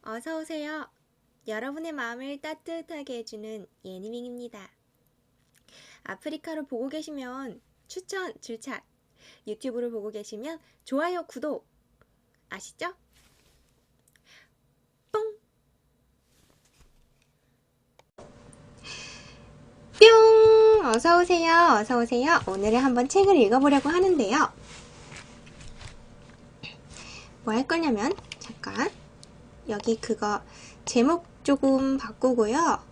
어서오세요. 여러분의 마음을 따뜻하게 해주는 예니밍입니다. 아프리카로 보고 계시면 추천, 줄착, 유튜브로 보고 계시면 좋아요, 구독, 아시죠? 뽕! 뿅! 어서오세요, 어서오세요. 오늘은 한번 책을 읽어보려고 하는데요. 뭐 할 거냐면, 잠깐, 여기 그거 제목 조금 바꾸고요.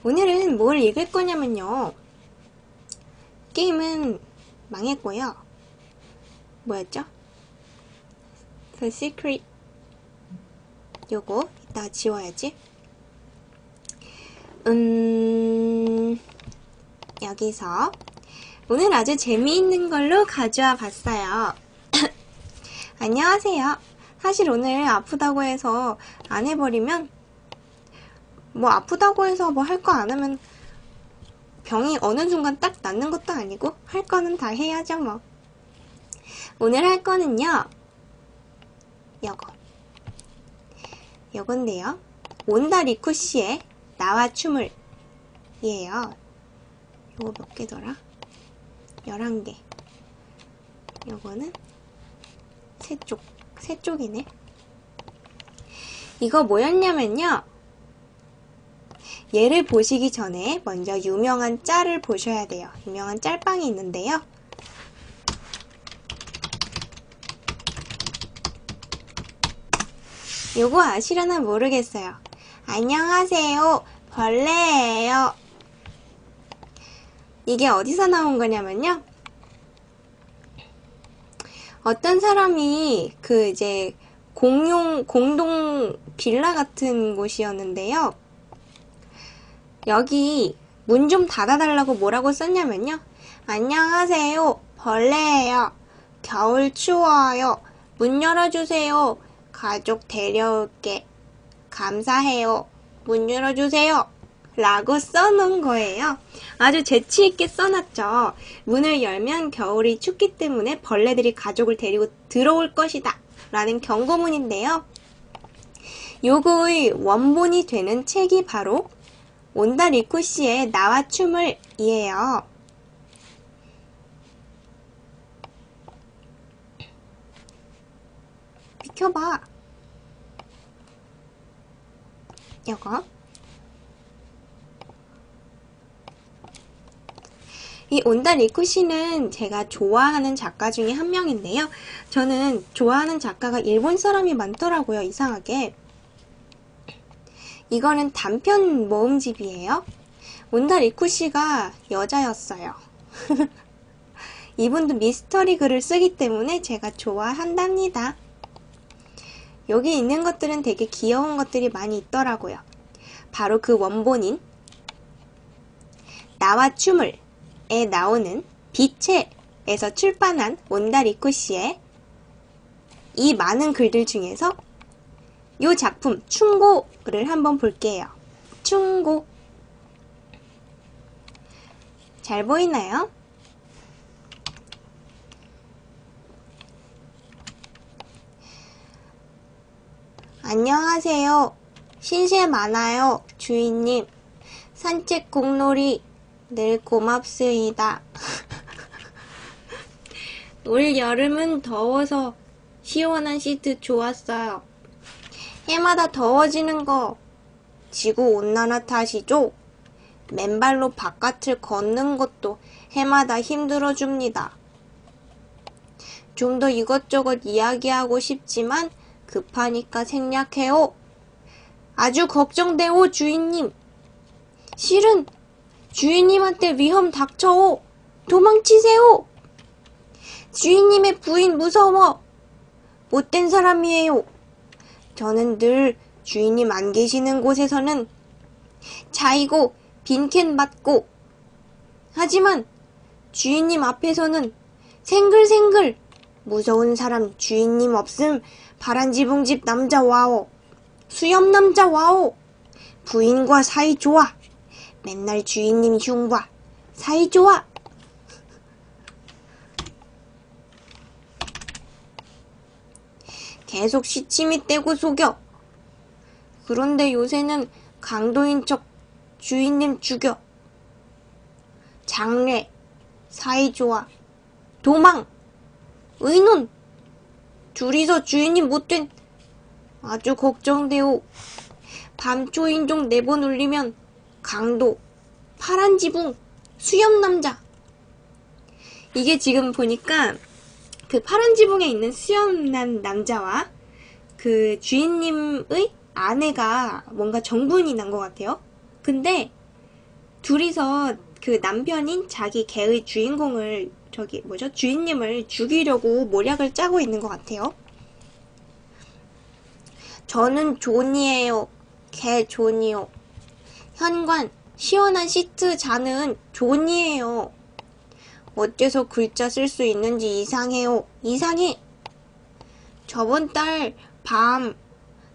오늘은 뭘 읽을 거냐면요. 게임은 망했고요. 뭐였죠? The Secret. 요거 이따 지워야지. 여기서 오늘 아주 재미있는 걸로 가져와 봤어요. 안녕하세요. 사실 오늘 아프다고 해서 안 해버리면 뭐 아프다고 해서 뭐 할 거 안 하면 병이 어느 순간 딱 낫는 것도 아니고 할 거는 다 해야죠 뭐. 오늘 할 거는요. 요건데요. 온다 리쿠씨의 나와 춤을 이에요. 요거 몇 개더라? 11개. 요거는 세 쪽이네. 이거 뭐였냐면요. 얘를 보시기 전에 먼저 유명한 짤을 보셔야 돼요. 유명한 짤방이 있는데요. 요거 아시려나 모르겠어요. 안녕하세요. 벌레예요. 이게 어디서 나온 거냐면요. 어떤 사람이 공동 빌라 같은 곳이었는데요. 여기 문 좀 닫아달라고 뭐라고 썼냐면요. 안녕하세요. 벌레예요. 겨울 추워요. 문 열어주세요. 가족 데려올게. 감사해요. 문 열어주세요. 라고 써놓은 거예요. 아주 재치있게 써놨죠. 문을 열면 겨울이 춥기 때문에 벌레들이 가족을 데리고 들어올 것이다. 라는 경고문인데요. 요거의 원본이 되는 책이 바로 온다 리쿠씨의 나와 춤을 이에요. 비켜봐. 요거. 이 온다 리쿠씨는 제가 좋아하는 작가 중에 한 명인데요. 저는 좋아하는 작가가 일본 사람이 많더라고요. 이상하게. 이거는 단편 모음집이에요. 온다 리쿠씨가 여자였어요. 이분도 미스터리 글을 쓰기 때문에 제가 좋아한답니다. 여기 있는 것들은 되게 귀여운 것들이 많이 있더라고요. 바로 그 원본인 나와 춤을 에 나오는 빛에서 출판한 온다 리쿠씨의 이 많은 글들 중에서 이 작품 충고를 한번 볼게요. 충고. 잘 보이나요? 안녕하세요. 신세 많아요, 주인님. 산책 공놀이 늘 고맙습니다. 올 여름은 더워서 시원한 시트 좋았어요. 해마다 더워지는 거 지구온난화 탓이죠? 맨발로 바깥을 걷는 것도 해마다 힘들어줍니다. 좀 더 이것저것 이야기하고 싶지만 급하니까 생략해요. 아주 걱정돼요, 주인님. 실은 주인님한테 위험 닥쳐오. 도망치세요. 주인님의 부인 무서워. 못된 사람이에요. 저는 늘 주인님 안 계시는 곳에서는 자이고 빈캔 맞고 하지만 주인님 앞에서는 생글생글 무서운 사람 주인님 없음 파란지붕집 남자 와오. 수염 남자 와오. 부인과 사이 좋아. 맨날 주인님 흉봐. 사이 좋아. 계속 시치미 떼고 속여. 그런데 요새는 강도인 척 주인님 죽여. 장례, 사이 좋아. 도망, 의논. 둘이서 주인님 못된. 아주 걱정돼요. 밤 초인종 4번 울리면 강도, 파란 지붕, 수염남자. 이게 지금 보니까 그 파란 지붕에 있는 수염난 남자와 그 주인님의 아내가 뭔가 정분이 난 것 같아요. 근데 둘이서 그 남편인 자기 개의 주인공을 주인님을 죽이려고 모략을 짜고 있는 것 같아요. 저는 존이에요. 개 존이요. 현관, 시원한 시트 자는 존이에요. 어째서 글자 쓸 수 있는지 이상해요. 이상해. 저번 달 밤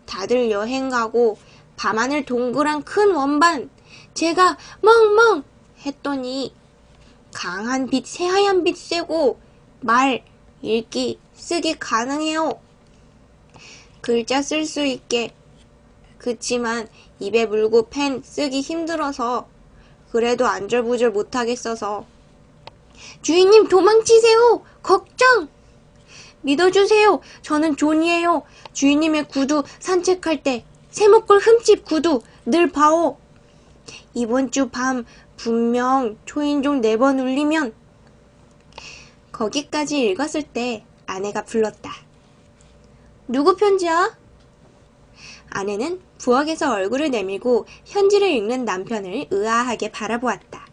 다들 여행 가고 밤하늘 동그란 큰 원반 제가 멍멍 했더니 강한 빛, 새하얀 빛 쐬고 말, 읽기, 쓰기 가능해요. 글자 쓸 수 있게. 그치만 입에 물고 펜 쓰기 힘들어서 그래도 안절부절 못하겠어서 주인님 도망치세요. 걱정. 믿어주세요. 저는 존이에요. 주인님의 구두 산책할 때 세목골 흠집 구두 늘 봐오. 이번 주 밤 분명 초인종 4번 울리면. 거기까지 읽었을 때 아내가 불렀다. 누구 편지야? 아내는 부엌에서 얼굴을 내밀고 편지를 읽는 남편을 의아하게 바라보았다.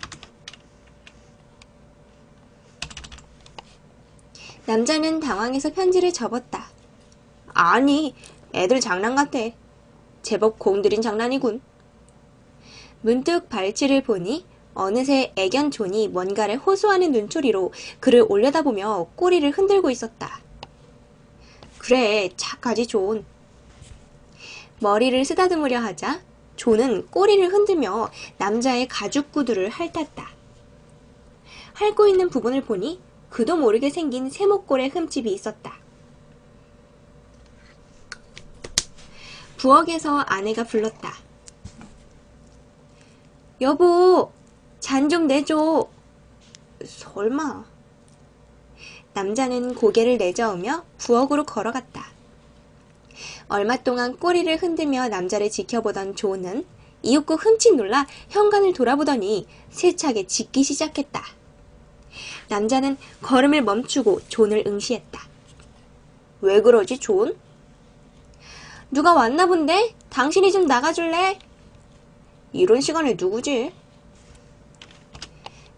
남자는 당황해서 편지를 접었다. 아니, 애들 장난 같아. 제법 공들인 장난이군. 문득 발치를 보니 어느새 애견 존이 뭔가를 호소하는 눈초리로 그를 올려다보며 꼬리를 흔들고 있었다. 그래, 착하지 존. 머리를 쓰다듬으려 하자 존은 꼬리를 흔들며 남자의 가죽 구두를 핥았다. 핥고 있는 부분을 보니 그도 모르게 생긴 세목골의 흠집이 있었다. 부엌에서 아내가 불렀다. 여보, 잔 좀 내줘. 설마. 남자는 고개를 내저으며 부엌으로 걸어갔다. 얼마 동안 꼬리를 흔들며 남자를 지켜보던 존은 이윽고 흠칫 놀라 현관을 돌아보더니 세차게 짖기 시작했다. 남자는 걸음을 멈추고 존을 응시했다. 왜 그러지, 존? 누가 왔나 본데? 당신이 좀 나가줄래? 이런 시간에 누구지?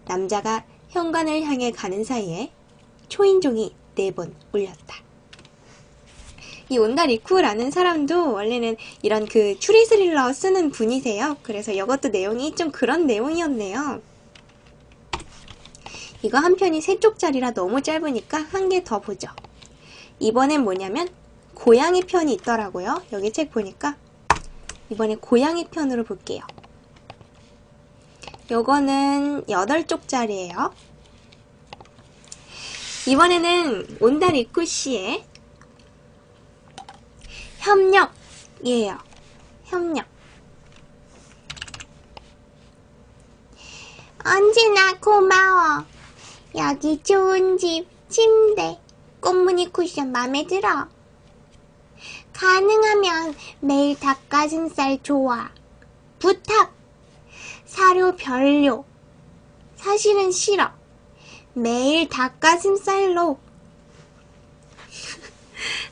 남자가 현관을 향해 가는 사이에 초인종이 4번 울렸다. 이 온다리쿠라는 사람도 원래는 이런 그 추리 스릴러 쓰는 분이세요. 그래서 이것도 내용이 좀 그런 내용이었네요. 이거 한 편이 3쪽짜리라 너무 짧으니까 한 개 더 보죠. 이번엔 뭐냐면 고양이 편이 있더라고요. 여기 책 보니까 이번에 고양이 편으로 볼게요. 요거는 8쪽짜리예요. 이번에는 온다리쿠 씨의 협력이에요. 협력. 언제나 고마워. 여기 좋은 집, 침대, 꽃무늬 쿠션 맘에 들어. 가능하면 매일 닭가슴살 좋아. 부탁. 사료 별로. 사실은 싫어. 매일 닭가슴살로.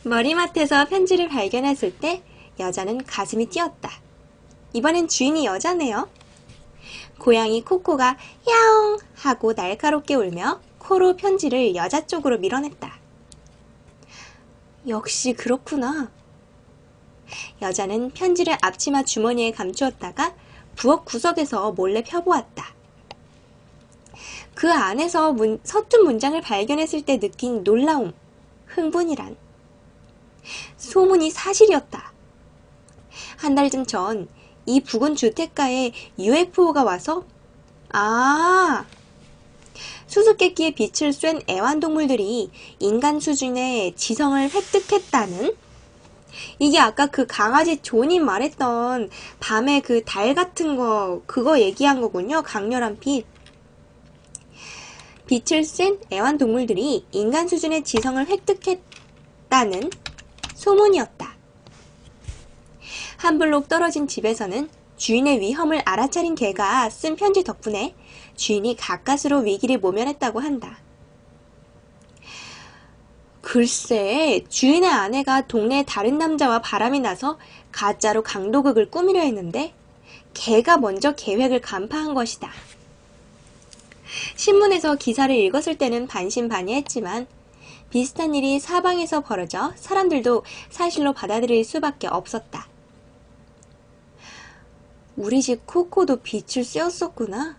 머리맡에서 편지를 발견했을 때 여자는 가슴이 뛰었다. 이번엔 주인이 여자네요. 고양이 코코가 야옹 하고 날카롭게 울며 코로 편지를 여자 쪽으로 밀어냈다. 역시 그렇구나. 여자는 편지를 앞치마 주머니에 감추었다가 부엌 구석에서 몰래 펴보았다. 그 안에서 서툰 문장을 발견했을 때 느낀 놀라움, 흥분이란 소문이 사실이었다. 한 달쯤 전 이 부근 주택가에 UFO가 와서 수수께끼에 빛을 쐴 애완동물들이 인간 수준의 지성을 획득했다는? 이게 아까 그 강아지 존이 말했던 밤에 그 달 같은 거, 그거 얘기한 거군요. 강렬한 빛. 빛을 쐴 애완동물들이 인간 수준의 지성을 획득했다는 소문이었다. 한 블록 떨어진 집에서는 주인의 위험을 알아차린 개가 쓴 편지 덕분에 주인이 가까스로 위기를 모면했다고 한다. 글쎄, 주인의 아내가 동네 다른 남자와 바람이 나서 가짜로 강도극을 꾸미려 했는데 개가 먼저 계획을 간파한 것이다. 신문에서 기사를 읽었을 때는 반신반의했지만 비슷한 일이 사방에서 벌어져 사람들도 사실로 받아들일 수밖에 없었다. 우리 집 코코도 빛을 쐬었었구나.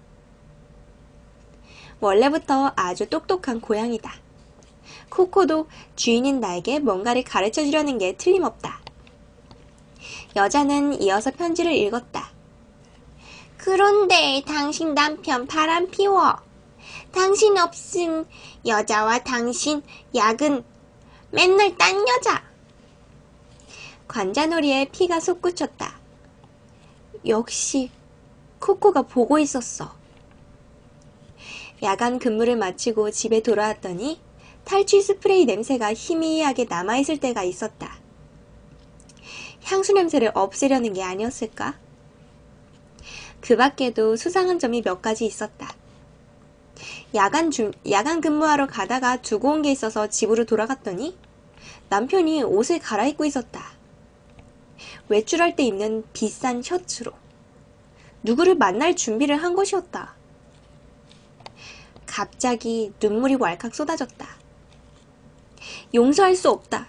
원래부터 아주 똑똑한 고양이다. 코코도 주인인 나에게 뭔가를 가르쳐 주려는 게 틀림없다. 여자는 이어서 편지를 읽었다. 그런데 당신 남편 바람 피워. 당신 없음 여자와 당신 약은 맨날 딴 여자. 관자놀이에 피가 솟구쳤다. 역시 코코가 보고 있었어. 야간 근무를 마치고 집에 돌아왔더니 탈취 스프레이 냄새가 희미하게 남아있을 때가 있었다. 향수 냄새를 없애려는 게 아니었을까? 그 밖에도 수상한 점이 몇 가지 있었다. 야간 근무하러 가다가 두고 온 게 있어서 집으로 돌아갔더니 남편이 옷을 갈아입고 있었다. 외출할 때 입는 비싼 셔츠로. 누구를 만날 준비를 한 것이었다. 갑자기 눈물이 왈칵 쏟아졌다. 용서할 수 없다.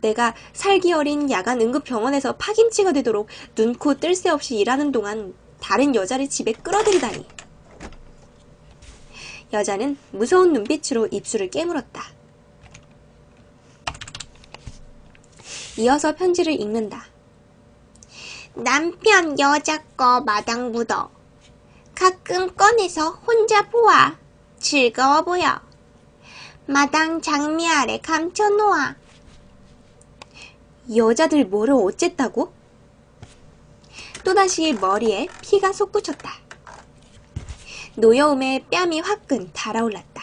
내가 살기 어린 야간 응급병원에서 파김치가 되도록 눈코 뜰 새 없이 일하는 동안 다른 여자를 집에 끌어들이다니. 여자는 무서운 눈빛으로 입술을 깨물었다. 이어서 편지를 읽는다. 남편 여자 거 마당 묻어. 가끔 꺼내서 혼자 보아. 즐거워 보여. 마당 장미 아래 감춰놓아. 여자들 뭐를 어쨌다고? 또다시 머리에 피가 솟구쳤다. 노여움에 뺨이 화끈 달아올랐다.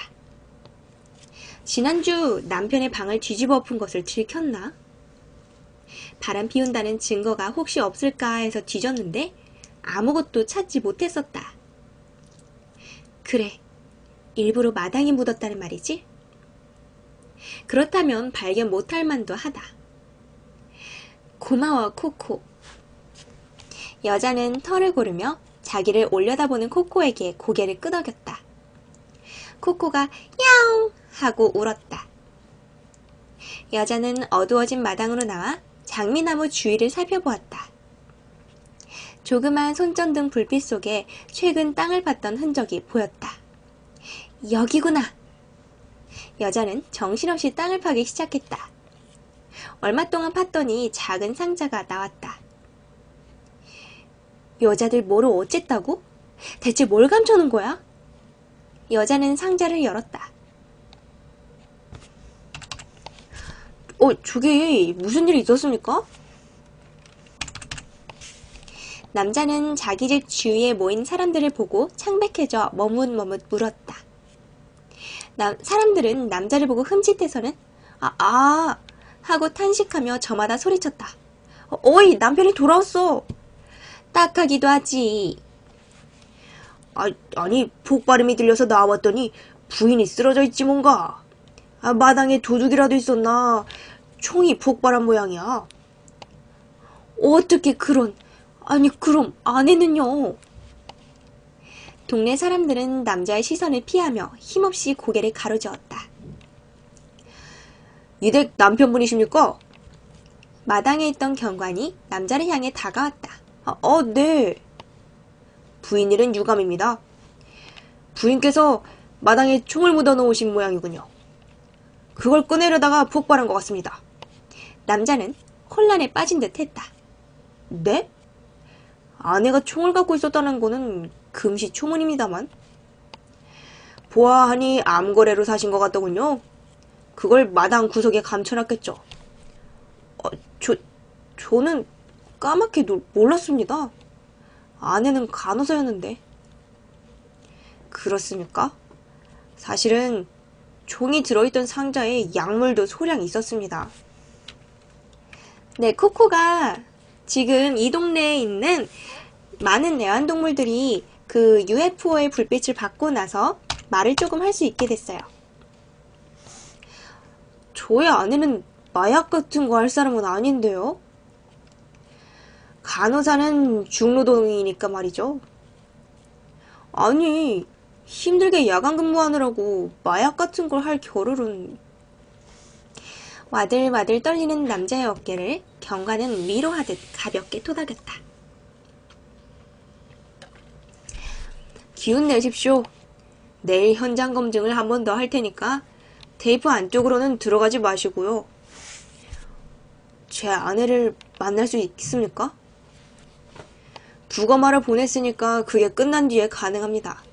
지난주 남편의 방을 뒤집어 엎은 것을 들켰나? 바람 피운다는 증거가 혹시 없을까 해서 뒤졌는데 아무것도 찾지 못했었다. 그래, 일부러 마당에 묻었다는 말이지? 그렇다면 발견 못할 만도 하다. 고마워, 코코. 여자는 털을 고르며 자기를 올려다보는 코코에게 고개를 끄덕였다. 코코가 야옹 하고 울었다. 여자는 어두워진 마당으로 나와 장미나무 주위를 살펴보았다. 조그만 손전등 불빛 속에 최근 땅을 팠던 흔적이 보였다. 여기구나. 여자는 정신없이 땅을 파기 시작했다. 얼마 동안 팠더니 작은 상자가 나왔다. 여자들 뭐를 어쨌다고? 대체 뭘 감춰놓은 거야? 여자는 상자를 열었다. 저게 무슨 일이 있었습니까? 남자는 자기 집 주위에 모인 사람들을 보고 창백해져 머뭇머뭇 물었다. 사람들은 남자를 보고 흠칫해서는 하고 탄식하며 저마다 소리쳤다. 어이, 남편이 돌아왔어. 딱하기도 하지. 아니, 폭발음이 들려서 나왔더니 부인이 쓰러져 있지 뭔가. 마당에 도둑이라도 있었나. 총이 폭발한 모양이야. 어떻게 그런. 아니, 그럼 아내는요? 동네 사람들은 남자의 시선을 피하며 힘없이 고개를 가로저었다. 이댁 남편분이십니까? 마당에 있던 경관이 남자를 향해 다가왔다. 네. 부인 일은 유감입니다. 부인께서 마당에 총을 묻어 놓으신 모양이군요. 그걸 꺼내려다가 폭발한 것 같습니다. 남자는 혼란에 빠진 듯 했다. 네? 아내가 총을 갖고 있었다는 거는 금시초문입니다만. 보아하니 암거래로 사신 것 같더군요. 그걸 마당 구석에 감춰놨겠죠. 어, 저는 까맣게 몰랐습니다. 아내는 간호사였는데. 그렇습니까? 사실은 종이 들어있던 상자에 약물도 소량 있었습니다. 네, 코코가 지금 이 동네에 있는 많은 애완동물들이 그 UFO의 불빛을 받고 나서 말을 조금 할 수 있게 됐어요. 저의 아내는 마약 같은 거 할 사람은 아닌데요. 간호사는 중노동이니까 말이죠. 아니, 힘들게 야간 근무하느라고 마약 같은 걸 할 겨를은. 와들와들 떨리는 남자의 어깨를 경관은 위로하듯 가볍게 토닥였다. 기운 내십시오. 내일 현장 검증을 한 번 더 할 테니까 테이프 안쪽으로는 들어가지 마시고요. 제 아내를 만날 수 있습니까? 부검하러 보냈으니까 그게 끝난 뒤에 가능합니다.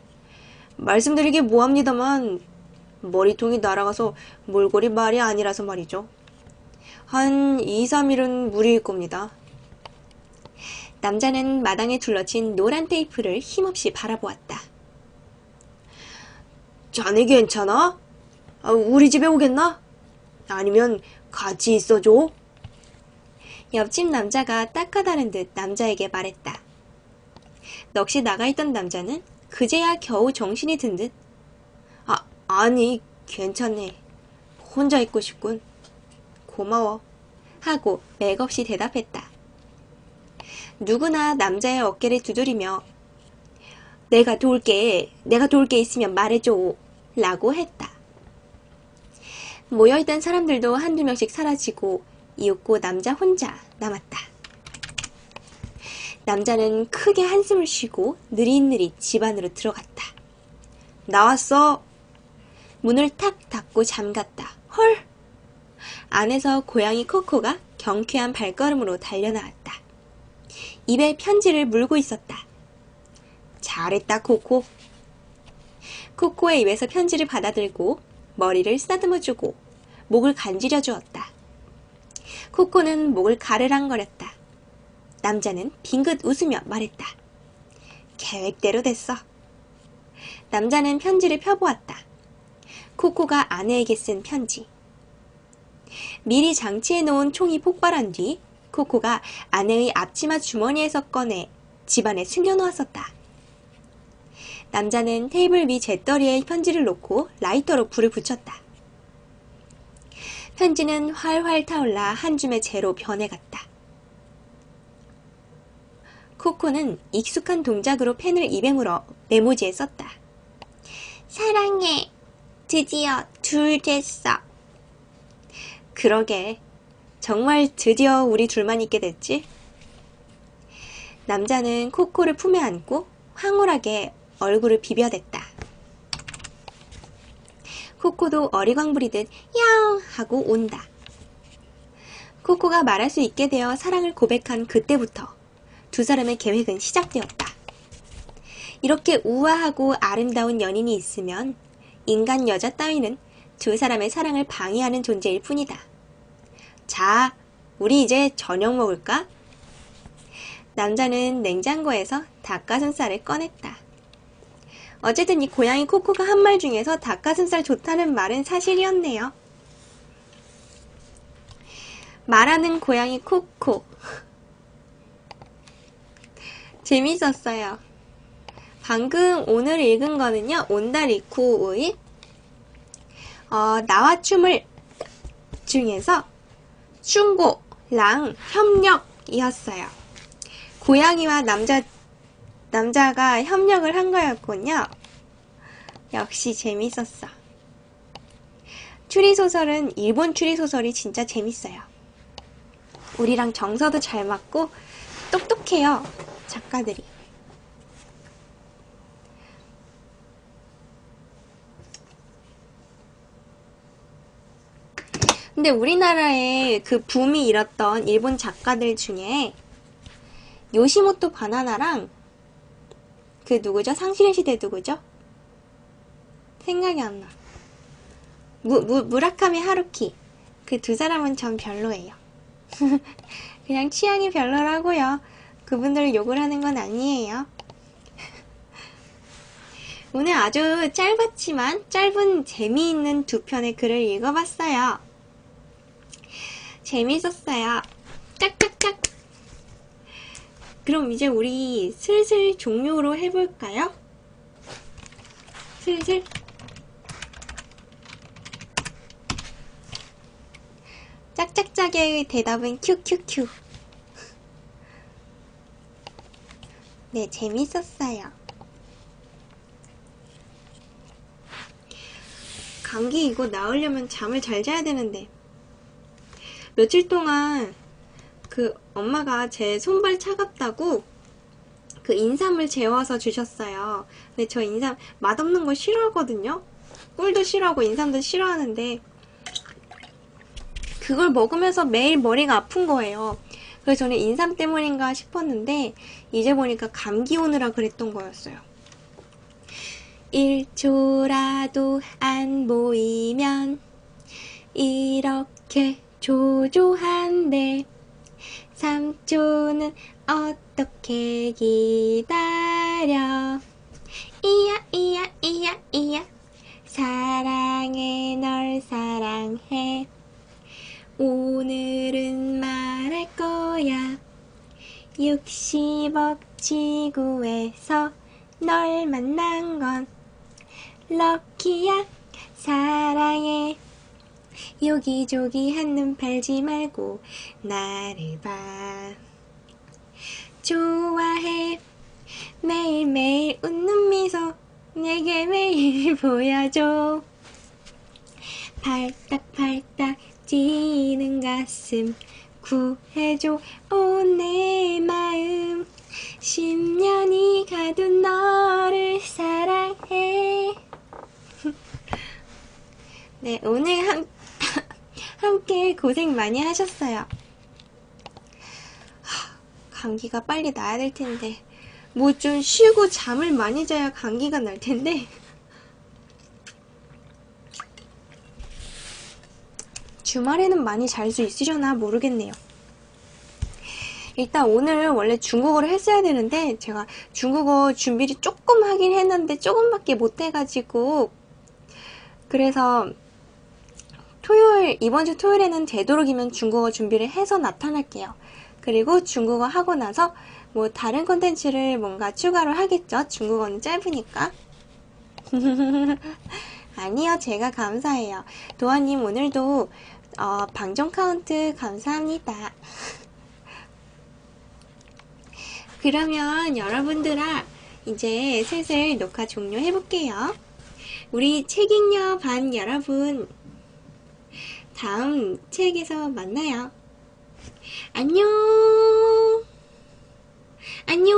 말씀드리기 뭐합니다만 머리통이 날아가서 몰골이 말이 아니라서 말이죠. 한 2, 3일은 무리일 겁니다. 남자는 마당에 둘러친 노란 테이프를 힘없이 바라보았다. 자네 괜찮아? 우리 집에 오겠나? 아니면 같이 있어줘? 옆집 남자가 딱하다는 듯 남자에게 말했다. 넋이 나가있던 남자는 그제야 겨우 정신이 든 듯 아니 괜찮네. 혼자 있고 싶군. 고마워. 하고 맥없이 대답했다. 누구나 남자의 어깨를 두드리며 내가 도울 게 있으면 말해줘 라고 했다. 모여있던 사람들도 한두 명씩 사라지고 이윽고 남자 혼자 남았다. 남자는 크게 한숨을 쉬고 느릿느릿 집 안으로 들어갔다. 나왔어. 문을 탁 닫고 잠갔다. 헐! 안에서 고양이 코코가 경쾌한 발걸음으로 달려나왔다. 입에 편지를 물고 있었다. 잘했다, 코코. 코코의 입에서 편지를 받아들고 머리를 쓰다듬어주고 목을 간지려 주었다. 코코는 목을 가르랑거렸다. 남자는 빙긋 웃으며 말했다. 계획대로 됐어. 남자는 편지를 펴보았다. 코코가 아내에게 쓴 편지. 미리 장치해놓은 총이 폭발한 뒤 코코가 아내의 앞치마 주머니에서 꺼내 집안에 숨겨놓았었다. 남자는 테이블 위 재떨이에 편지를 놓고 라이터로 불을 붙였다. 편지는 활활 타올라 한 줌의 재로 변해갔다. 코코는 익숙한 동작으로 펜을 입에 물어 메모지에 썼다. 사랑해. 드디어 둘 됐어. 그러게. 정말 드디어 우리 둘만 있게 됐지? 남자는 코코를 품에 안고 황홀하게 얼굴을 비벼댔다. 코코도 어리광 부리듯 야옹 하고 온다. 코코가 말할 수 있게 되어 사랑을 고백한 그때부터 두 사람의 계획은 시작되었다. 이렇게 우아하고 아름다운 연인이 있으면 인간 여자 따위는 두 사람의 사랑을 방해하는 존재일 뿐이다. 자, 우리 이제 저녁 먹을까? 남자는 냉장고에서 닭가슴살을 꺼냈다. 어쨌든 이 고양이 코코가 한 말 중에서 닭가슴살 좋다는 말은 사실이었네요. 말하는 고양이 코코. 재밌었어요. 방금 오늘 읽은 거는요, 온다리쿠의 나와 춤을 중에서 충고랑 협력이었어요. 고양이와 남자가 협력을 한 거였군요. 역시 재밌었어. 추리소설은 일본 추리소설이 진짜 재밌어요. 우리랑 정서도 잘 맞고 똑똑해요, 작가들이. 근데 우리나라에 그 붐이 일었던 일본 작가들 중에 요시모토 바나나랑 그 누구죠? 상실의 시대 누구죠? 생각이 안 나. 무라카미 하루키. 그 두 사람은 전 별로예요. 그냥 취향이 별로라고요. 그분들 욕을 하는 건 아니에요. 오늘 아주 짧았지만 짧은 재미있는 두 편의 글을 읽어봤어요. 재밌었어요. 짝짝짝. 그럼 이제 우리 슬슬 종료로 해볼까요? 슬슬. 짝짝짝의 대답은 큐큐큐. 네, 재밌었어요. 감기 이거 나으려면 잠을 잘 자야 되는데 며칠 동안 그 엄마가 제 손발 차갑다고 그 인삼을 재워서 주셨어요. 근데 저 인삼 맛없는 거 싫어하거든요. 꿀도 싫어하고 인삼도 싫어하는데 그걸 먹으면서 매일 머리가 아픈 거예요. 그래서 저는 인삼 때문인가 싶었는데 이제 보니까 감기 오느라 그랬던 거였어요. 1초라도 안 보이면 이렇게 조조한데 3초는 어떻게 기다려. 이야 이야 이야 이야 사랑해 널 사랑해. 오늘은 말할 거야. 60억 지구에서 널 만난 건 럭키야. 사랑해. 여기저기 한눈 팔지 말고 나를 봐. 좋아해. 매일매일 웃는 미소 내게 매일 보여줘. 팔딱팔딱 뛰는 가슴 구해줘. 오 내 마음 10년이 가도 너를 사랑해. 네, 오늘 함께 고생 많이 하셨어요. 감기가 빨리 나야 될 텐데 뭐 좀 쉬고 잠을 많이 자야 감기가 날 텐데 주말에는 많이 잘 수 있으려나 모르겠네요. 일단 오늘 원래 중국어를 했어야 되는데 제가 중국어 준비를 조금 하긴 했는데 조금밖에 못 해가지고 그래서 이번 주 토요일에는 되도록이면 중국어 준비를 해서 나타날게요. 그리고 중국어 하고 나서 뭐 다른 콘텐츠를 뭔가 추가로 하겠죠. 중국어는 짧으니까. 아니요, 제가 감사해요. 도아님 오늘도 방송 카운트 감사합니다. 그러면 여러분들아 이제 슬슬 녹화 종료해볼게요. 우리 책읽녀 반 여러분 다음 책에서 만나요. 안녕. 안녕.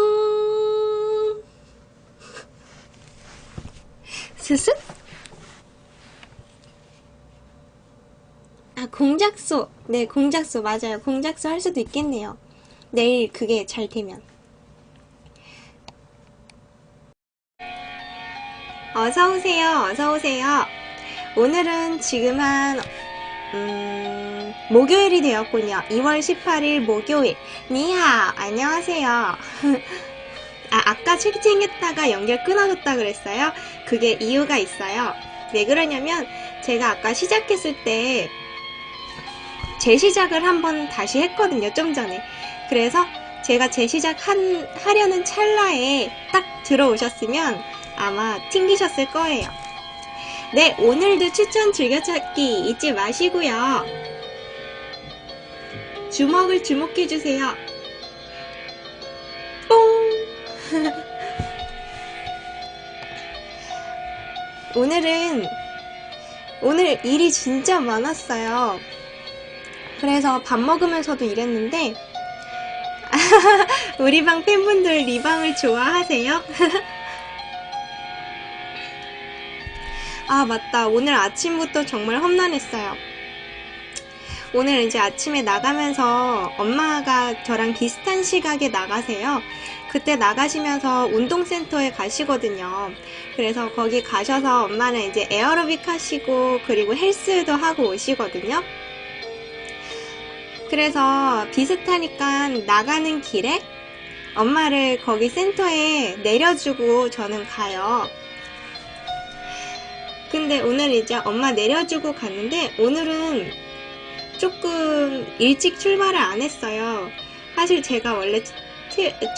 스스? 아, 공작소. 네, 공작소 맞아요. 공작소 할 수도 있겠네요. 내일 그게 잘 되면. 어서오세요. 어서오세요. 오늘은 지금 목요일이 되었군요. 2월 18일 목요일. 니하, 안녕하세요. 아까 책 챙겼다가 연결 끊어졌다 그랬어요. 그게 이유가 있어요. 왜 그러냐면 제가 아까 시작했을 때 재시작을 한번 다시 했거든요. 좀 전에. 그래서 제가 재시작 하려는 찰나에 딱 들어오셨으면 아마 튕기셨을 거예요. 네, 오늘도 추천 즐겨찾기 잊지 마시고요. 주먹을 주목해주세요. 뽕! 오늘 일이 진짜 많았어요. 그래서 밥 먹으면서도 일했는데 우리 방 팬분들 리방을 좋아하세요? 아 맞다, 오늘 아침부터 정말 험난했어요. 오늘 이제 아침에 나가면서 엄마가 저랑 비슷한 시각에 나가세요. 그때 나가시면서 운동센터에 가시거든요. 그래서 거기 가셔서 엄마는 이제 에어로빅 하시고 그리고 헬스도 하고 오시거든요. 그래서 비슷하니까 나가는 길에 엄마를 거기 센터에 내려주고 저는 가요. 근데 오늘 이제 엄마 내려주고 갔는데 오늘은 조금 일찍 출발을 안 했어요. 사실 제가 원래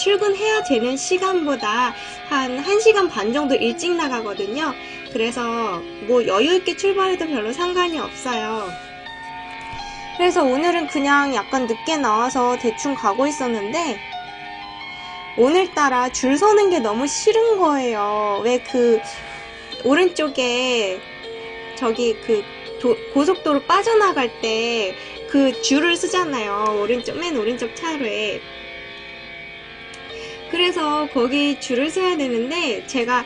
출근해야 되는 시간보다 한 1시간 반 정도 일찍 나가거든요. 그래서 뭐 여유있게 출발해도 별로 상관이 없어요. 그래서 오늘은 그냥 약간 늦게 나와서 대충 가고 있었는데 오늘따라 줄 서는 게 너무 싫은 거예요. 왜 그 오른쪽에 저기 그 고속도로 빠져나갈 때 그 줄을 쓰잖아요. 맨 오른쪽 차로에. 그래서 거기 줄을 서야 되는데 제가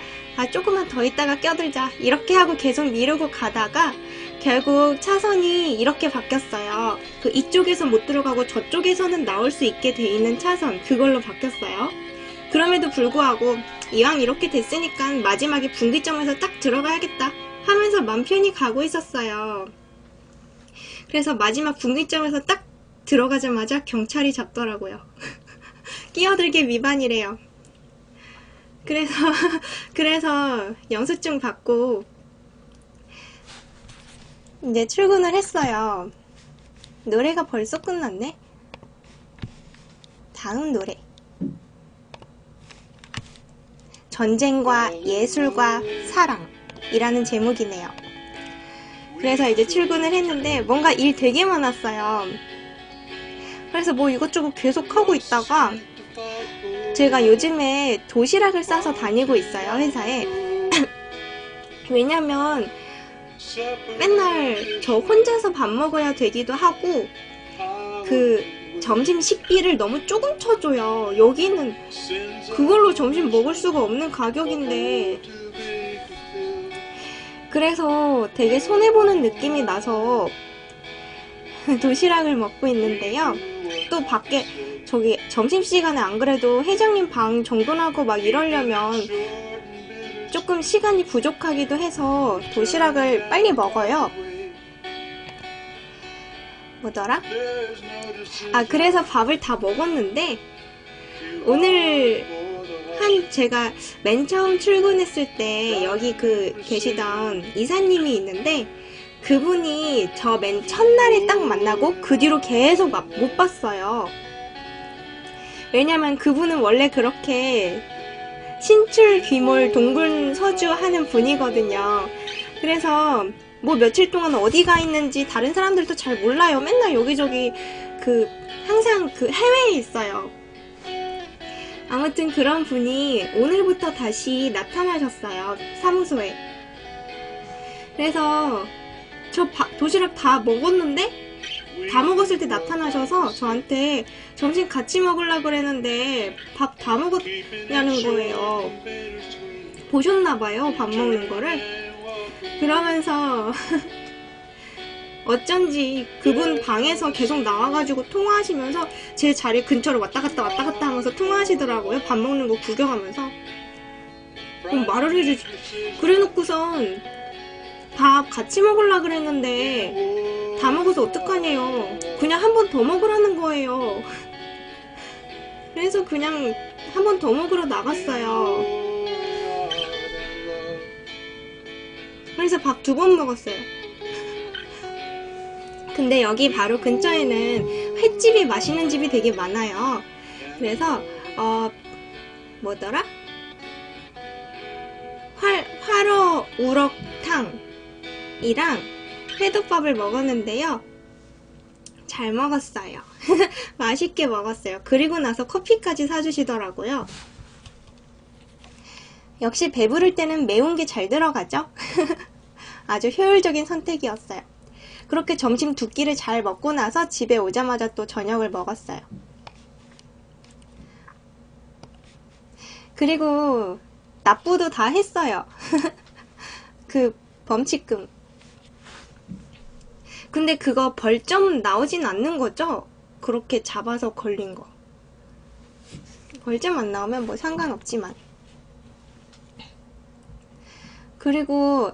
조금만 더 있다가 껴들자 이렇게 하고 계속 미루고 가다가 결국 차선이 이렇게 바뀌었어요. 그 이쪽에서 못 들어가고 저쪽에서는 나올 수 있게 돼 있는 차선, 그걸로 바뀌었어요. 그럼에도 불구하고 이왕 이렇게 됐으니까 마지막에 분기점에서 딱 들어가야겠다 하면서 맘 편히 가고 있었어요. 그래서 마지막 분기점에서 딱 들어가자마자 경찰이 잡더라고요. 끼어들기 위반이래요. 그래서 영수증 받고 이제 출근을 했어요. 노래가 벌써 끝났네. 다음 노래. 전쟁과 예술과 사랑이라는 제목이네요. 그래서 이제 출근을 했는데 뭔가 일 되게 많았어요. 그래서 뭐 이것저것 계속 하고 있다가 제가 요즘에 도시락을 싸서 다니고 있어요, 회사에. 왜냐면 맨날 저 혼자서 밥 먹어야 되기도 하고 그 점심 식비를 너무 조금 쳐줘요. 여기는 그걸로 점심 먹을 수가 없는 가격인데 그래서 되게 손해보는 느낌이 나서 도시락을 먹고 있는데요. 또 밖에 저기 점심시간에 안 그래도 회장님 방 정돈하고 막 이러려면 조금 시간이 부족하기도 해서 도시락을 빨리 먹어요. 뭐더라? 그래서 밥을 다 먹었는데 오늘 제가 맨 처음 출근했을 때 여기 계시던 이사님이 있는데 그분이 저 맨 첫날에 딱 만나고 그 뒤로 계속 못 봤어요. 왜냐면 그분은 원래 그렇게 신출 귀몰 동분 서주 하는 분이거든요. 그래서 뭐 며칠 동안 어디 가 있는지 다른 사람들도 잘 몰라요. 맨날 여기저기 항상 해외에 있어요. 아무튼 그런 분이 오늘부터 다시 나타나셨어요. 사무소에. 그래서 저 도시락 다 먹었는데 다 먹었을 때 나타나셔서 저한테 점심 같이 먹으려고 그랬는데 밥 다 먹었냐는 거예요. 보셨나봐요, 밥 먹는 거를. 그러면서 어쩐지 그분 방에서 계속 나와가지고 통화하시면서 제 자리 근처로 왔다 갔다 하면서 통화하시더라고요. 밥 먹는 거 구경하면서. 그럼 말을 해주지. 그래놓고선 밥 같이 먹으려고 그랬는데 다 먹어서 어떡하냐요. 그냥 한 번 더 먹으라는 거예요. 그래서 그냥 한 번 더 먹으러 나갔어요. 그래서 밥 2번 먹었어요. 근데 여기 바로 근처에는 횟집이 맛있는 집이 되게 많아요. 그래서 뭐더라? 활어 우럭탕이랑 회덮밥을 먹었는데요. 잘 먹었어요. 맛있게 먹었어요. 그리고 나서 커피까지 사주시더라고요. 역시 배부를 때는 매운 게 잘 들어가죠? 아주 효율적인 선택이었어요. 그렇게 점심 2끼를 잘 먹고 나서 집에 오자마자 또 저녁을 먹었어요. 그리고 납부도 다 했어요. 그 범칙금. 근데 그거 벌점 나오진 않는 거죠? 그렇게 잡아서 걸린 거. 벌점 안 나오면 뭐 상관없지만. 그리고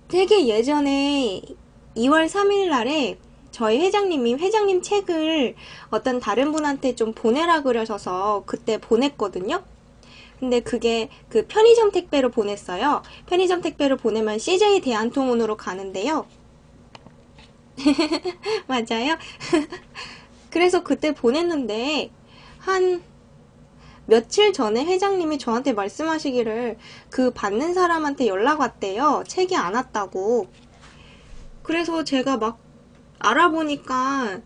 되게 예전에 2월 3일 날에 저희 회장님 책을 어떤 다른 분한테 좀 보내라 그러셔서 그때 보냈거든요. 근데 그게 그 편의점 택배로 보냈어요. 편의점 택배로 보내면 CJ 대한통운으로 가는데요. 맞아요. 그래서 그때 보냈는데 한 며칠 전에 회장님이 저한테 말씀하시기를 그 받는 사람한테 연락 왔대요. 책이 안 왔다고. 그래서 제가 막 알아보니까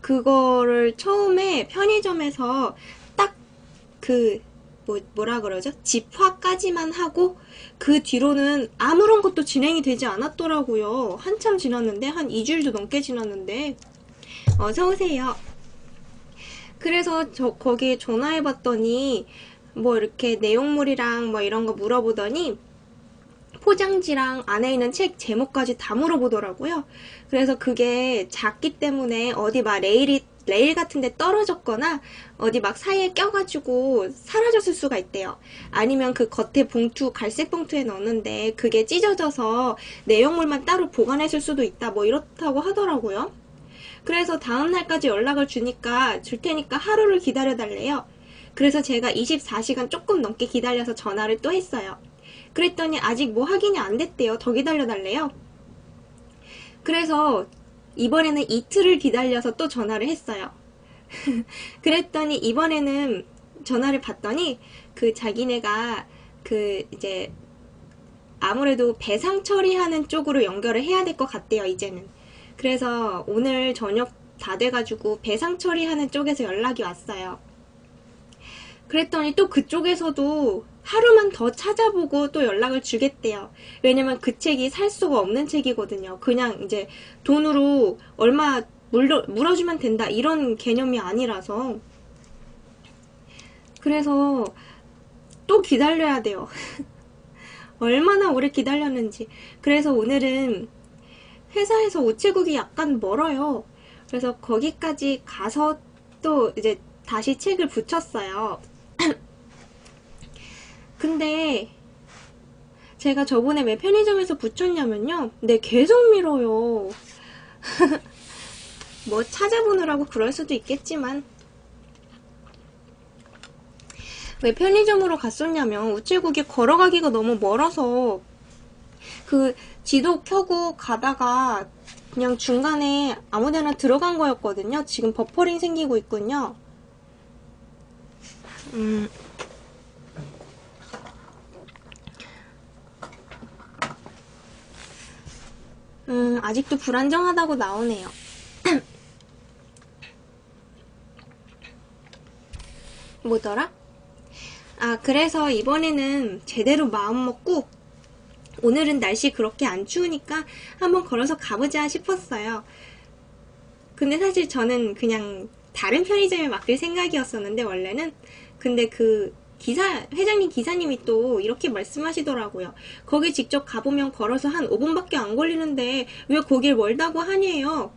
그거를 처음에 편의점에서 딱 그 뭐라 그러죠? 집화까지만 하고 그 뒤로는 아무런 것도 진행이 되지 않았더라고요. 한참 지났는데, 한 2주일도 넘게 지났는데. 어서오세요. 그래서 거기에 전화해봤더니 뭐 이렇게 내용물이랑 뭐 이런 거 물어보더니 포장지랑 안에 있는 책 제목까지 다 물어보더라고요. 그래서 그게 작기 때문에 어디 막 레일 같은 데 떨어졌거나 어디 막 사이에 껴가지고 사라졌을 수가 있대요. 아니면 그 겉에 봉투, 갈색 봉투에 넣었는데 그게 찢어져서 내용물만 따로 보관했을 수도 있다. 뭐 이렇다고 하더라고요. 그래서 다음 날까지 연락을 줄 테니까 하루를 기다려달래요. 그래서 제가 24시간 조금 넘게 기다려서 전화를 또 했어요. 그랬더니 아직 뭐 확인이 안 됐대요. 더 기다려달래요. 그래서 이번에는 이틀을 기다려서 또 전화를 했어요. 그랬더니 이번에는 전화를 받더니 그 자기네가 그 이제 아무래도 배상 처리하는 쪽으로 연결을 해야 될 것 같대요, 이제는. 그래서 오늘 저녁 다 돼가지고 배상 처리하는 쪽에서 연락이 왔어요. 그랬더니 또 그쪽에서도 하루만 더 찾아보고 또 연락을 주겠대요. 왜냐면 그 책이 살 수가 없는 책이거든요. 그냥 이제 돈으로 얼마 물어주면 된다 이런 개념이 아니라서. 그래서 또 기다려야 돼요. 얼마나 오래 기다렸는지. 그래서 오늘은 회사에서 우체국이 약간 멀어요. 그래서 거기까지 가서 또 이제 다시 책을 붙였어요. 근데 제가 저번에 왜 편의점에서 붙였냐면요. 네, 계속 밀어요. 뭐 찾아보느라고 그럴 수도 있겠지만 왜 편의점으로 갔었냐면 우체국에 걸어가기가 너무 멀어서 그 지도 켜고 가다가 그냥 중간에 아무데나 들어간 거였거든요. 지금 버퍼링 생기고 있군요. 아직도 불안정하다고 나오네요. 뭐더라? 아, 그래서 이번에는 제대로 마음 먹고 오늘은 날씨 그렇게 안 추우니까 한번 걸어서 가보자 싶었어요. 근데 사실 저는 그냥 다른 편의점에 맡길 생각이었었는데 원래는. 근데 그 회장님 기사님이 또 이렇게 말씀하시더라고요. 거기 직접 가보면 걸어서 한 5분밖에 안 걸리는데 왜 거길 멀다고 하니에요.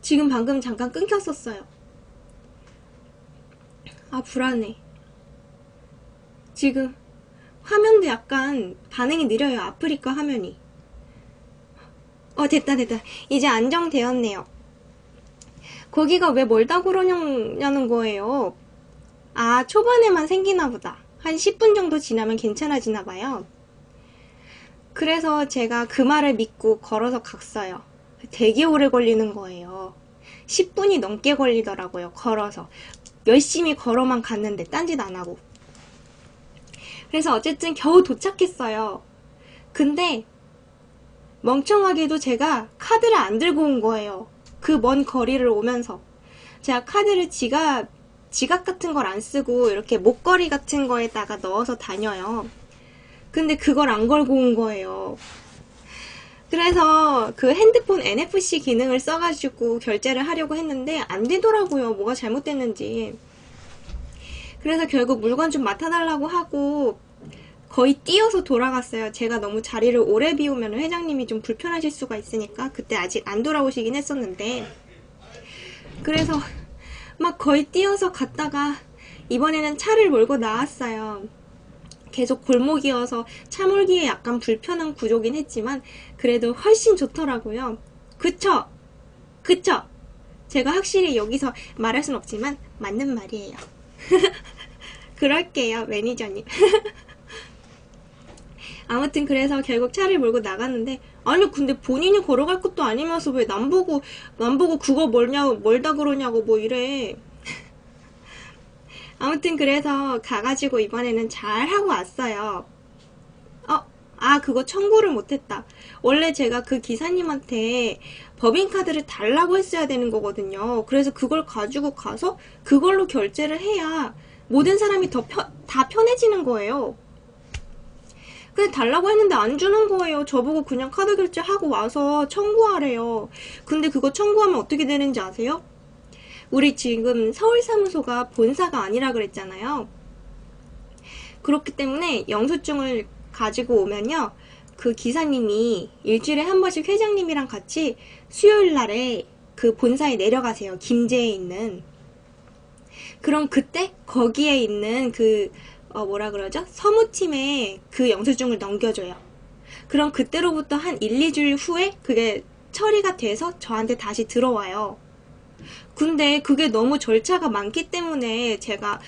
지금 방금 잠깐 끊겼었어요. 아, 불안해. 지금 화면도 약간 반응이 느려요. 아프리카 화면이. 됐다. 이제 안정되었네요. 거기가 왜 멀다고 그러냐는 거예요. 아, 초반에만 생기나 보다. 한 10분 정도 지나면 괜찮아지나 봐요. 그래서 제가 그 말을 믿고 걸어서 갔어요. 되게 오래 걸리는 거예요. 10분이 넘게 걸리더라고요. 걸어서. 열심히 걸어만 갔는데 딴짓 안 하고. 그래서 어쨌든 겨우 도착했어요. 근데 멍청하게도 제가 카드를 안 들고 온 거예요. 그 먼 거리를 오면서. 제가 카드를 지갑 같은 걸 안 쓰고 이렇게 목걸이 같은 거에다가 넣어서 다녀요. 근데 그걸 안 걸고 온 거예요. 그래서 그 핸드폰 NFC 기능을 써가지고 결제를 하려고 했는데 안 되더라고요. 뭐가 잘못됐는지. 그래서 결국 물건 좀 맡아달라고 하고 거의 뛰어서 돌아갔어요. 제가 너무 자리를 오래 비우면 회장님이 좀 불편하실 수가 있으니까 그때 아직 안 돌아오시긴 했었는데, 그래서 막 거의 뛰어서 갔다가 이번에는 차를 몰고 나왔어요. 계속 골목이어서 차 몰기에 약간 불편한 구조긴 했지만 그래도 훨씬 좋더라고요. 그쵸? 그쵸? 제가 확실히 여기서 말할 순 없지만 맞는 말이에요. 그럴게요, 매니저님. 아무튼 그래서 결국 차를 몰고 나갔는데, 아니 근데 본인이 걸어갈 것도 아니면서 왜 남 보고 그거 멀다 그러냐고 뭐 이래. 아무튼 그래서 가가지고 이번에는 잘 하고 왔어요. 그거 청구를 못했다. 원래 제가 그 기사님한테 법인카드를 달라고 했어야 되는 거거든요. 그래서 그걸 가지고 가서 그걸로 결제를 해야 모든 사람이 다 편해지는 거예요. 근데 달라고 했는데 안 주는 거예요. 저보고 그냥 카드 결제하고 와서 청구하래요. 근데 그거 청구하면 어떻게 되는지 아세요? 우리 지금 서울사무소가 본사가 아니라 그랬잖아요. 그렇기 때문에 영수증을 가지고 오면요, 그 기사님이 일주일에 한 번씩 회장님이랑 같이 수요일 날에 그 본사에 내려가세요. 김제에 있는. 그럼 그때 거기에 있는 그 뭐라 그러죠? 서무팀에 그 영수증을 넘겨줘요. 그럼 그때로부터 한 1, 2주일 후에 그게 처리가 돼서 저한테 다시 들어와요. 근데 그게 너무 절차가 많기 때문에 제가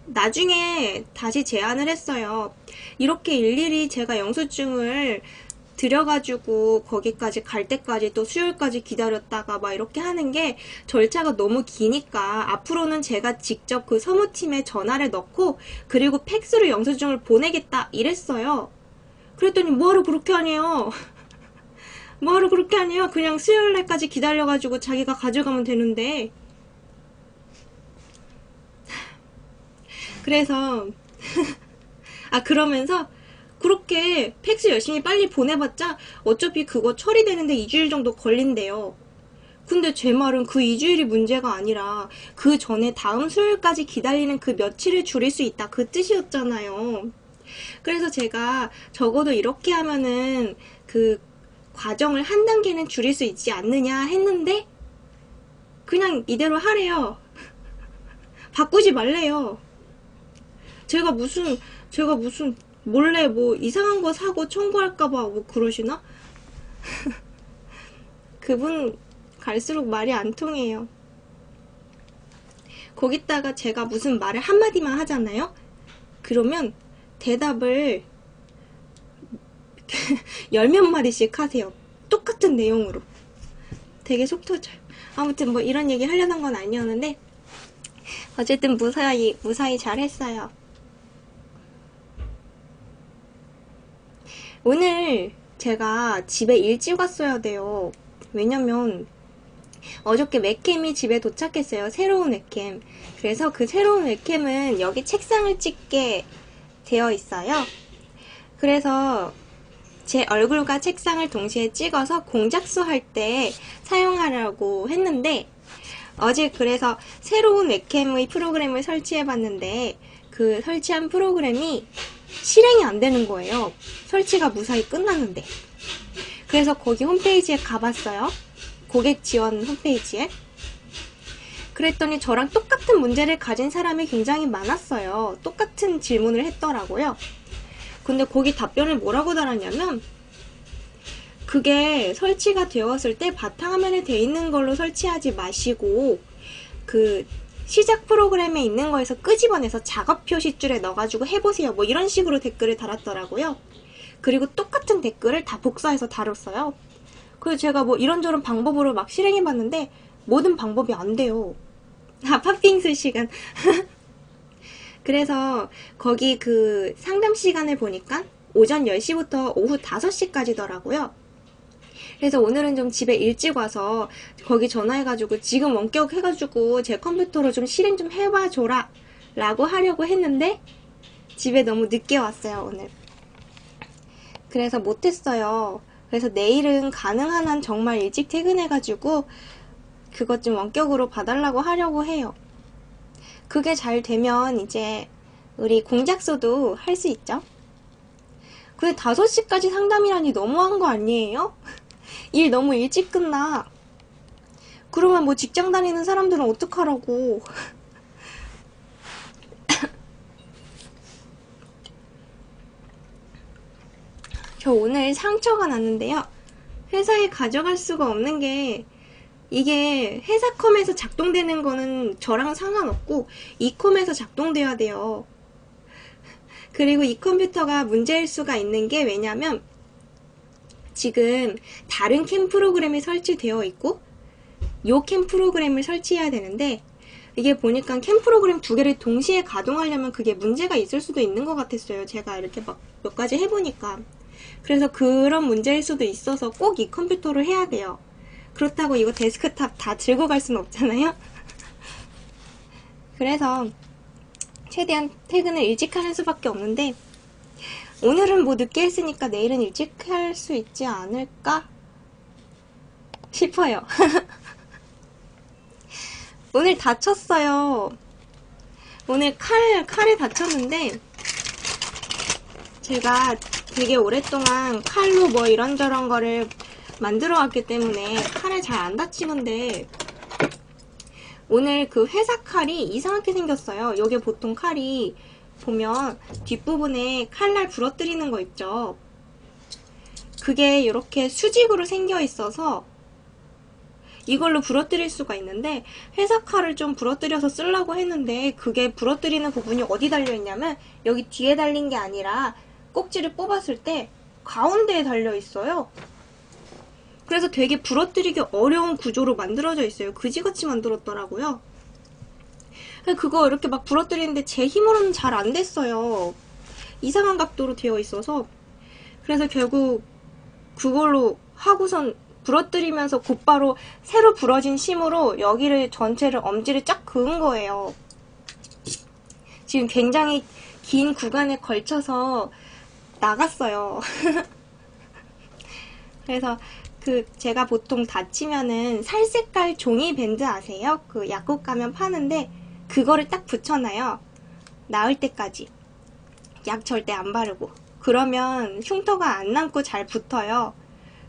나중에 다시 제안을 했어요. 이렇게 일일이 제가 영수증을 들여가지고 거기까지 갈 때까지 또 수요일까지 기다렸다가 막 이렇게 하는 게 절차가 너무 기니까 앞으로는 제가 직접 그 사무팀에 전화를 넣고 그리고 팩스로 영수증을 보내겠다 이랬어요. 그랬더니 뭐하러 그렇게 하네요. 뭐하러 그렇게 하네요. 그냥 수요일날까지 기다려가지고 자기가 가져가면 되는데. 그래서 그러면서 그렇게 팩스 열심히 빨리 보내봤자 어차피 그거 처리되는데 2주일 정도 걸린대요. 근데 제 말은 그 2주일이 문제가 아니라 그 전에 다음 수요일까지 기다리는 그 며칠을 줄일 수 있다, 그 뜻이었잖아요. 그래서 제가 적어도 이렇게 하면은 그 과정을 한 단계는 줄일 수 있지 않느냐 했는데 그냥 이대로 하래요. 바꾸지 말래요. 제가 무슨 몰래 뭐 이상한 거 사고 청구할까봐 뭐 그러시나? 그분 갈수록 말이 안 통해요. 거기다가 제가 무슨 말을 한마디만 하잖아요? 그러면 대답을 열 몇 마디씩 하세요. 똑같은 내용으로. 되게 속 터져요. 아무튼 뭐 이런 얘기 하려던 건 아니었는데 어쨌든 무사히 잘 했어요. 오늘 제가 집에 일찍 왔어야 돼요. 왜냐면 어저께 웹캠이 집에 도착했어요. 새로운 웹캠. 그래서 그 새로운 웹캠은 여기 책상을 찍게 되어 있어요. 그래서 제 얼굴과 책상을 동시에 찍어서 공작소 할 때 사용하려고 했는데 어제 그래서 새로운 웹캠의 프로그램을 설치해봤는데 그 설치한 프로그램이 실행이 안 되는 거예요. 설치가 무사히 끝났는데. 그래서 거기 홈페이지에 가봤어요. 고객 지원 홈페이지에. 그랬더니 저랑 똑같은 문제를 가진 사람이 굉장히 많았어요. 똑같은 질문을 했더라고요. 근데 거기 답변을 뭐라고 달았냐면 그게 설치가 되었을 때 바탕화면에 돼 있는 걸로 설치하지 마시고 그 시작 프로그램에 있는 거에서 끄집어내서 작업 표시줄에 넣어가지고 해보세요. 뭐 이런 식으로 댓글을 달았더라고요. 그리고 똑같은 댓글을 다 복사해서 달았어요. 그래서 제가 뭐 이런저런 방법으로 막 실행해봤는데 모든 방법이 안 돼요. 팥빙수 시간. 그래서 거기 그 상담 시간을 보니까 오전 10시부터 오후 5시까지더라고요. 그래서 오늘은 좀 집에 일찍 와서 거기 전화해가지고 지금 원격 해가지고 제 컴퓨터로 좀 실행 좀 해봐줘라 라고 하려고 했는데 집에 너무 늦게 왔어요, 오늘. 그래서 못했어요. 그래서 내일은 가능한 한 정말 일찍 퇴근해가지고 그것 좀 원격으로 봐달라고 하려고 해요. 그게 잘 되면 이제 우리 공작소도 할 수 있죠. 근데 5시까지 상담이라니 너무한 거 아니에요? 일 너무 일찍 끝나. 그러면 뭐 직장 다니는 사람들은 어떡하라고. 저 오늘 상처가 났는데요. 회사에 가져갈 수가 없는 게, 이게 회사 컴에서 작동되는 거는 저랑 상관없고 이 컴에서 작동돼야 돼요. 그리고 이 컴퓨터가 문제일 수가 있는 게, 왜냐면 지금 다른 캠 프로그램이 설치되어 있고 요 캠 프로그램을 설치해야 되는데, 이게 보니까 캠 프로그램 2개를 동시에 가동하려면 그게 문제가 있을 수도 있는 것 같았어요. 제가 이렇게 막 몇 가지 해보니까. 그래서 그런 문제일 수도 있어서 꼭 이 컴퓨터로 해야 돼요. 그렇다고 이거 데스크탑 다 들고 갈 수는 없잖아요. 그래서 최대한 퇴근을 일찍 하는 수밖에 없는데, 오늘은 뭐 늦게 했으니까 내일은 일찍 할 수 있지 않을까 싶어요. 오늘 다쳤어요. 오늘 칼에 다쳤는데, 제가 되게 오랫동안 칼로 뭐 이런저런 거를 만들어 왔기 때문에 칼에 잘 안 다치는데, 오늘 그 회사 칼이 이상하게 생겼어요. 여기 보통 칼이 보면 뒷부분에 칼날 부러뜨리는 거 있죠. 그게 이렇게 수직으로 생겨 있어서 이걸로 부러뜨릴 수가 있는데, 회사 칼을 좀 부러뜨려서 쓰려고 했는데 그게 부러뜨리는 부분이 어디 달려있냐면 여기 뒤에 달린 게 아니라 꼭지를 뽑았을 때 가운데에 달려있어요. 그래서 되게 부러뜨리기 어려운 구조로 만들어져 있어요. 그지같이 만들었더라고요. 그거 이렇게 막 부러뜨리는데 제 힘으로는 잘 안 됐어요. 이상한 각도로 되어 있어서. 그래서 결국 그걸로 하고선 부러뜨리면서 곧바로 새로 부러진 심으로 여기를 전체를 엄지를 쫙 그은 거예요. 지금 굉장히 긴 구간에 걸쳐서 나갔어요. 그래서 제가 보통 다치면은 살색깔 종이 밴드 아세요? 그 약국 가면 파는데 그거를 딱 붙여놔요. 나을 때까지. 약 절대 안 바르고. 그러면 흉터가 안 남고 잘 붙어요.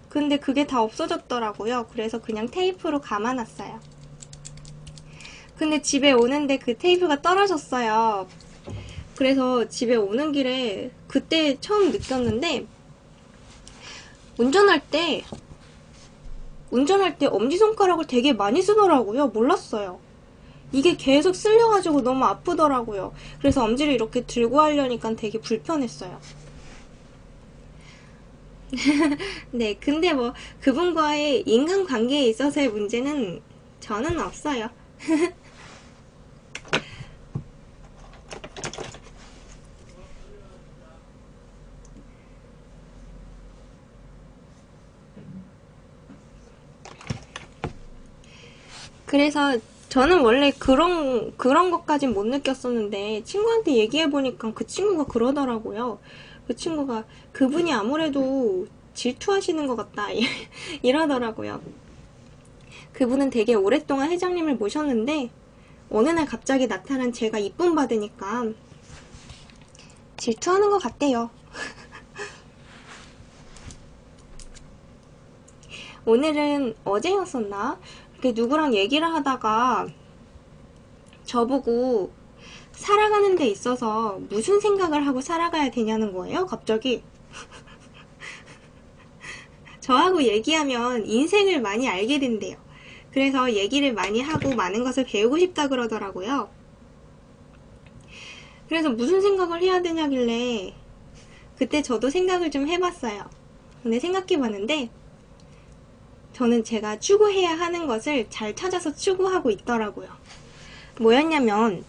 근데 그게 다 없어졌더라고요. 그래서 그냥 테이프로 감아놨어요. 근데 집에 오는데 그 테이프가 떨어졌어요. 그래서 집에 오는 길에 그때 처음 느꼈는데, 운전할 때 엄지손가락을 되게 많이 쓰더라고요. 몰랐어요. 이게 계속 쓸려가지고 너무 아프더라고요. 그래서 엄지를 이렇게 들고 하려니까 되게 불편했어요. 네, 근데 뭐 그분과의 인간관계에 있어서의 문제는 저는 없어요. 그래서 저는 원래 그런 것까진 못 느꼈었는데, 친구한테 얘기해보니까 그 친구가 그러더라고요. 그 친구가, 그분이 아무래도 질투하시는 것 같다 이러더라고요. 그분은 되게 오랫동안 회장님을 모셨는데 어느 날 갑자기 나타난 제가 이쁨 받으니까 질투하는 것 같대요. 오늘은 어제였었나? 이렇게 누구랑 얘기를 하다가 저보고 살아가는 데 있어서 무슨 생각을 하고 살아가야 되냐는 거예요, 갑자기. 저하고 얘기하면 인생을 많이 알게 된대요. 그래서 얘기를 많이 하고 많은 것을 배우고 싶다 그러더라고요. 그래서 무슨 생각을 해야 되냐길래 그때 저도 생각을 좀 해봤어요. 근데 생각해봤는데 저는 제가 추구해야 하는 것을 잘 찾아서 추구하고 있더라고요. 뭐였냐면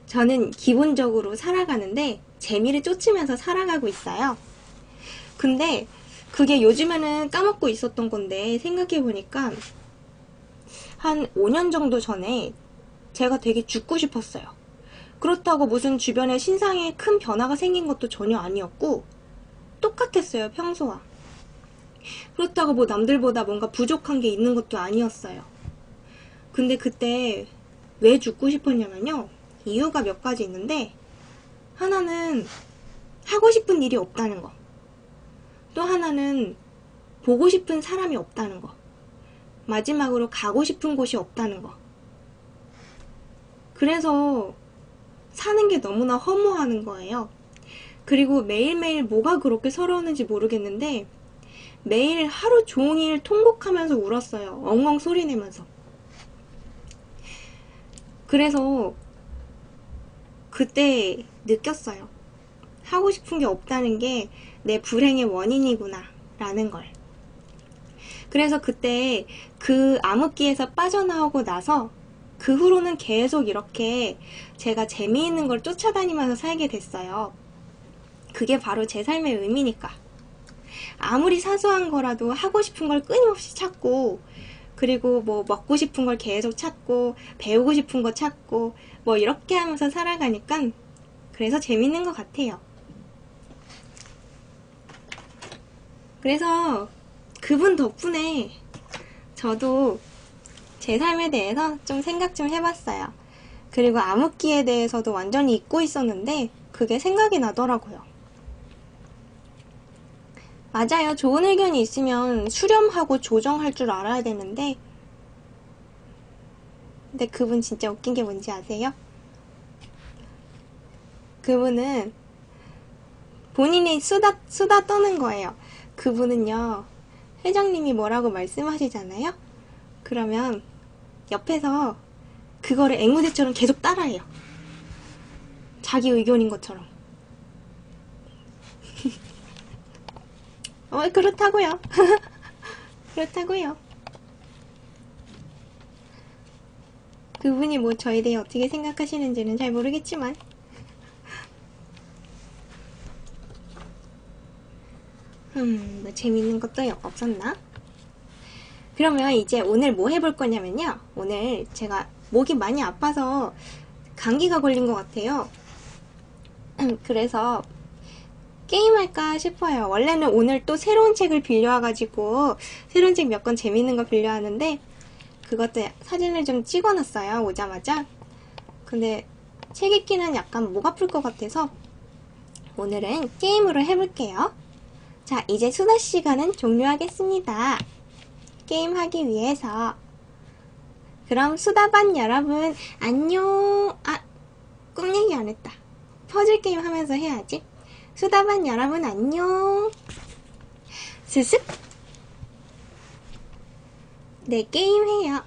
저는 기본적으로 살아가는데 재미를 쫓으면서 살아가고 있어요. 근데 그게 요즘에는 까먹고 있었던 건데, 생각해보니까 한 5년 정도 전에 제가 되게 죽고 싶었어요. 그렇다고 무슨 주변에 신상에 큰 변화가 생긴 것도 전혀 아니었고 똑같았어요, 평소와. 그렇다고 뭐 남들보다 뭔가 부족한 게 있는 것도 아니었어요. 근데 그때 왜 죽고 싶었냐면요, 이유가 몇 가지 있는데, 하나는 하고 싶은 일이 없다는 거. 또 하나는 보고 싶은 사람이 없다는 거. 마지막으로 가고 싶은 곳이 없다는 거. 그래서 사는 게 너무나 허무하는 거예요. 그리고 매일매일 뭐가 그렇게 서러웠는지 모르겠는데 매일 하루 종일 통곡하면서 울었어요. 엉엉 소리 내면서. 그래서 그때 느꼈어요. 하고 싶은 게 없다는 게 내 불행의 원인이구나 라는 걸. 그래서 그때 그 암흑기에서 빠져나오고 나서 그 후로는 계속 이렇게 제가 재미있는 걸 쫓아다니면서 살게 됐어요. 그게 바로 제 삶의 의미니까. 아무리 사소한 거라도 하고 싶은 걸 끊임없이 찾고, 그리고 뭐 먹고 싶은 걸 계속 찾고, 배우고 싶은 거 찾고, 뭐 이렇게 하면서 살아가니까 그래서 재밌는 것 같아요. 그래서 그분 덕분에 저도 제 삶에 대해서 좀 생각 좀 해봤어요. 그리고 암흑기에 대해서도 완전히 잊고 있었는데 그게 생각이 나더라고요. 맞아요. 좋은 의견이 있으면 수렴하고 조정할 줄 알아야 되는데, 근데 그분 진짜 웃긴 게 뭔지 아세요? 그분은 본인이 수다 떠는 거예요. 그분은요, 회장님이 뭐라고 말씀하시잖아요? 그러면 옆에서 그거를 앵무새처럼 계속 따라해요. 자기 의견인 것처럼. 그렇다고요. 그렇다고요. 그분이 뭐 저에 대해 어떻게 생각하시는지는 잘 모르겠지만 뭐 재밌는 것도 없었나? 그러면 이제 오늘 뭐 해볼 거냐면요. 오늘 제가 목이 많이 아파서 감기가 걸린 것 같아요. 그래서 게임할까 싶어요. 원래는 오늘 또 새로운 책을 빌려와가지고 새로운 책 몇 권 재밌는 거 빌려왔는데 그것도 사진을 좀 찍어놨어요. 오자마자. 근데 책 읽기는 약간 목 아플 것 같아서 오늘은 게임으로 해볼게요. 자, 이제 수다 시간은 종료하겠습니다. 게임하기 위해서. 그럼 수다반 여러분 안녕. 꿈 얘기 안 했다. 퍼즐 게임 하면서 해야지. 수다반 여러분 안녕. 스습. 네, 게임해요.